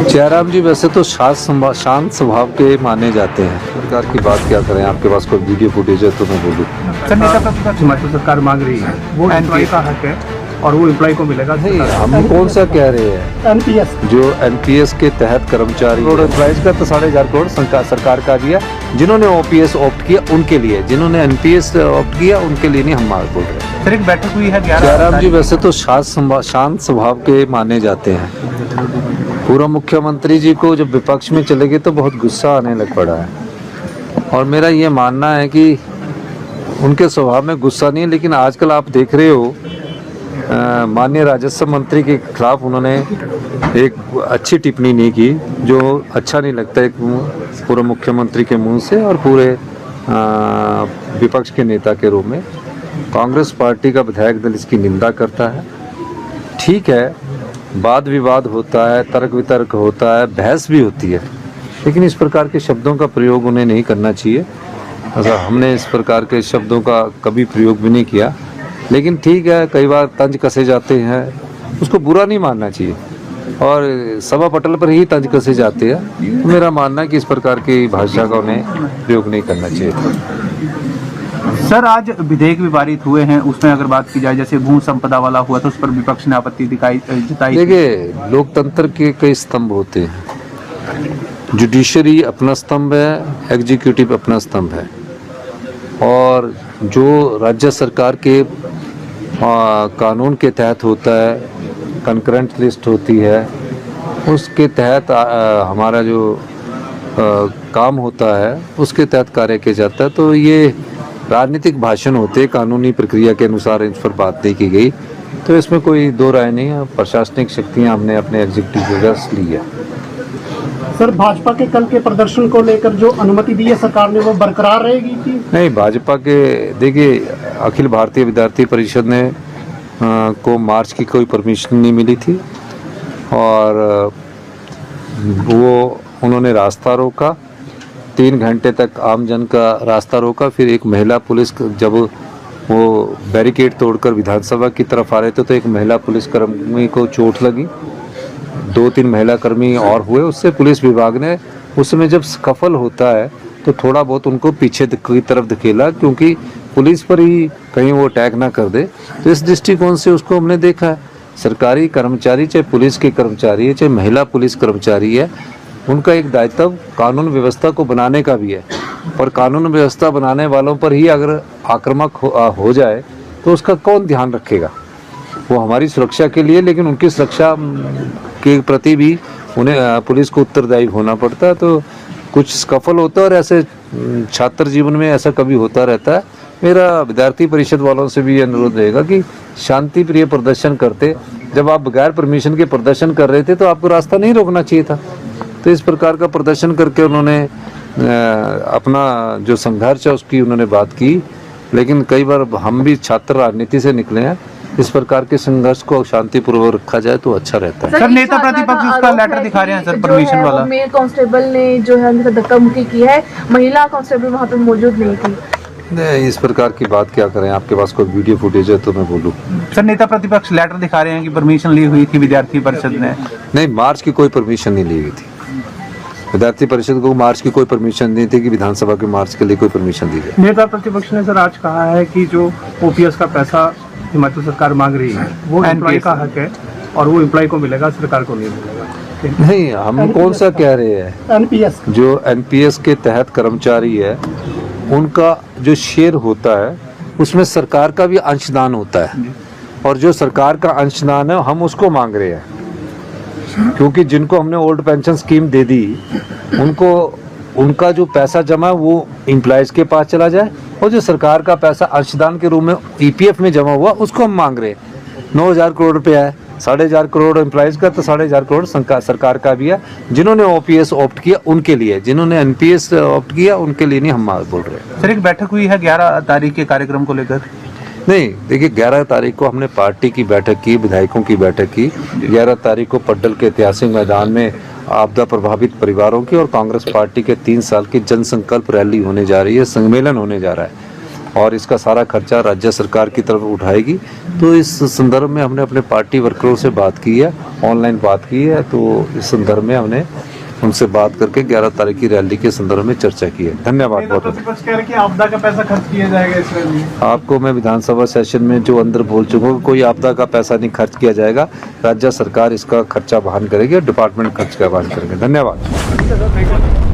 जयराम जी वैसे तो शांत स्वभाव के माने जाते हैं। सरकार की बात क्या करें, आपके पास कोई वीडियो फुटेज है तो मैं बोलूँ। सर, नेता प्रतिपक्ष हिमाचल सरकार मांग रही है, वो एम्प्लॉय का हक है और वो एम्प्लॉय को मिलेगा। नहीं, हम कौन सा कह रहे हैं, एनपीएस जो एनपीएस के तहत कर्मचारी एम्प्लॉइज का तो 5,500 करोड़ सरकार का दिया। जिन्होंने ओपीएस ऑप्ट किया उनके लिए, जिन्होंने एनपीएस ऑप्ट किया उनके लिए नहीं हम बोल रहे हैं। सर, एक बैठक हुई है जयराम जी वैसे तो शांत स्वभाव के माने जाते हैं। पूर्व मुख्यमंत्री जी को जब विपक्ष में चले गए तो बहुत गुस्सा आने लग पड़ा है, और मेरा ये मानना है कि उनके स्वभाव में गुस्सा नहीं है। लेकिन आजकल आप देख रहे हो माननीय राजस्व मंत्री के खिलाफ उन्होंने एक अच्छी टिप्पणी नहीं की, जो अच्छा नहीं लगता एक पूर्व मुख्यमंत्री के मुंह से और पूरे विपक्ष के नेता के रूप में। कांग्रेस पार्टी का विधायक दल इसकी निंदा करता है। ठीक है, वाद विवाद होता है, तर्क वितर्क होता है, बहस भी होती है, लेकिन इस प्रकार के शब्दों का प्रयोग उन्हें नहीं करना चाहिए। हमने इस प्रकार के शब्दों का कभी प्रयोग भी नहीं किया। लेकिन ठीक है, कई बार तंज कसे जाते हैं, उसको बुरा नहीं मानना चाहिए, और सभा पटल पर ही तंज कसे जाते हैं। तो मेरा मानना है कि इस प्रकार की भाषा का उन्हें प्रयोग नहीं करना चाहिए। सर, आज विधेयक भी पारित हुए हैं, उसमें अगर बात की जाए जैसे भू संपदा वाला हुआ तो उस पर विपक्ष ने आपत्ति जताई। देखिए, लोकतंत्र के कई स्तंभ होते हैं। जुडिशरी अपना स्तंभ है, एग्जीक्यूटिव अपना स्तंभ है, और जो राज्य सरकार के कानून के तहत होता है, कंकरेंट लिस्ट होती है, उसके तहत हमारा जो काम होता है उसके तहत कार्य किया जाता है। तो ये राजनीतिक भाषण होते, कानूनी प्रक्रिया के अनुसार इस पर बात नहीं की गई, तो इसमें कोई दो राय नहीं है। प्रशासनिक शक्तियां हमने अपने एग्जीक्यूटिव जगह से ली है। सर, भाजपा के कल के प्रदर्शन को लेकर जो अनुमति दी है सरकार ने, वो बरकरार रहेगी कि नहीं? भाजपा के, देखिए, अखिल भारतीय विद्यार्थी परिषद ने को मार्च की कोई परमिशन नहीं मिली थी, और वो उन्होंने रास्ता रोका, 3 घंटे तक आम जन का रास्ता रोका। फिर एक महिला पुलिस, जब वो बैरिकेड तोड़कर विधानसभा की तरफ आ रहे थे तो एक महिला पुलिसकर्मी को चोट लगी, 2-3 महिला कर्मी और हुए। उससे पुलिस विभाग ने उस समय जब स्कफल होता है तो थोड़ा बहुत उनको पीछे की तरफ धकेला, क्योंकि पुलिस पर ही कहीं वो अटैक ना कर दे। तो इस दृष्टिकोण से उसको हमने देखा है। सरकारी कर्मचारी, चाहे पुलिस के कर्मचारी है, चाहे महिला पुलिस कर्मचारी है, उनका एक दायित्व कानून व्यवस्था को बनाने का भी है, और कानून व्यवस्था बनाने वालों पर ही अगर आक्रामक हो जाए तो उसका कौन ध्यान रखेगा? वो हमारी सुरक्षा के लिए, लेकिन उनकी सुरक्षा के प्रति भी उन्हें पुलिस को उत्तरदायी होना पड़ता है। तो कुछ स्कफल होता है, और ऐसे छात्र जीवन में ऐसा कभी होता रहता है। मेरा विद्यार्थी परिषद वालों से भी अनुरोध रहेगा कि शांति प्रिय प्रदर्शन करते, जब आप बगैर परमिशन के प्रदर्शन कर रहे थे तो आपको रास्ता नहीं रोकना चाहिए था। तो इस प्रकार का प्रदर्शन करके उन्होंने अपना जो संघर्ष है उसकी उन्होंने बात की। लेकिन कई बार हम भी छात्र राजनीति से निकले हैं, इस प्रकार के संघर्ष को शांतिपूर्वक रखा जाए तो अच्छा रहता है। सर, नेता प्रतिपक्ष उसका लेटर दिखा रहे हैं सर, परमिशन वाला। मेल कांस्टेबल ने जो है उनका धक्का मुक्की की है, महिला कांस्टेबल वहाँ पे मौजूद नहीं थी। नहीं, इस प्रकार की बात क्या करें, आपके पास कोई वीडियो फुटेज है तो मैं बोलूँ। सर, नेता प्रतिपक्ष लेटर दिखा रहे हैं कि परमिशन ली हुई थी विद्यार्थी परिषद ने। नहीं, मार्च की कोई परमिशन नहीं ली हुई थी। विद्यार्थी परिषद को मार्च की कोई परमिशन नहीं थी कि विधानसभा के मार्च के लिए कोई परमिशन दी जाए। नेता प्रतिपक्ष ने सर आज कहा है कि जो ओपीएस का पैसा हिमाचल सरकार मांग रही है वो एम्प्लॉय का हक है और वो एम्प्लॉय को मिलेगा, सरकार को नहीं मिलेगा। नहीं, हम कौन सा कह रहे हैं, एनपीएस जो एनपीएस के तहत कर्मचारी है उनका जो शेयर होता है उसमें सरकार का भी अंशदान होता है, और जो सरकार का अंशदान है हम उसको मांग रहे हैं। क्योंकि जिनको हमने ओल्ड पेंशन स्कीम दे दी, उनको उनका जो पैसा जमा है वो एम्प्लॉयज के पास चला जाए, और जो सरकार का पैसा अंशदान के रूप में ईपीएफ में जमा हुआ उसको हम मांग रहे हैं। 9,000 करोड़ रुपया है, 1,500 करोड़ एम्प्लॉयज का, तो 1,500 करोड़ सरकार का भी है। जिन्होंने ओपीएस ऑप्ट किया उनके लिए, जिन्होंने एनपीएस ऑप्ट किया उनके लिए नहीं हम बोल रहे हैं। सर, एक बैठक हुई है 11 तारीख के कार्यक्रम को लेकर। नहीं, देखिए, 11 तारीख को हमने पार्टी की बैठक की, विधायकों की बैठक की। 11 तारीख को पड्डल के ऐतिहासिक मैदान में आपदा प्रभावित परिवारों की और कांग्रेस पार्टी के 3 साल की जनसंकल्प रैली होने जा रही है, सम्मेलन होने जा रहा है। और इसका सारा खर्चा राज्य सरकार की तरफ उठाएगी। तो इस संदर्भ में हमने अपने पार्टी वर्करों से बात की है, ऑनलाइन बात की है। तो इस संदर्भ में हमने उनसे बात करके 11 तारीख की रैली के संदर्भ में चर्चा की है। धन्यवाद बहुत बहुत। प्रतिपक्ष कह रहे कि आपदा का पैसा खर्च किया जाएगा इस रैली में। आपको मैं विधानसभा सेशन में जो अंदर बोल चुका हूँ, कोई आपदा का पैसा नहीं खर्च किया जाएगा। राज्य सरकार इसका खर्चा वहन करेगी और डिपार्टमेंट खर्च का वहन करेंगे। धन्यवाद।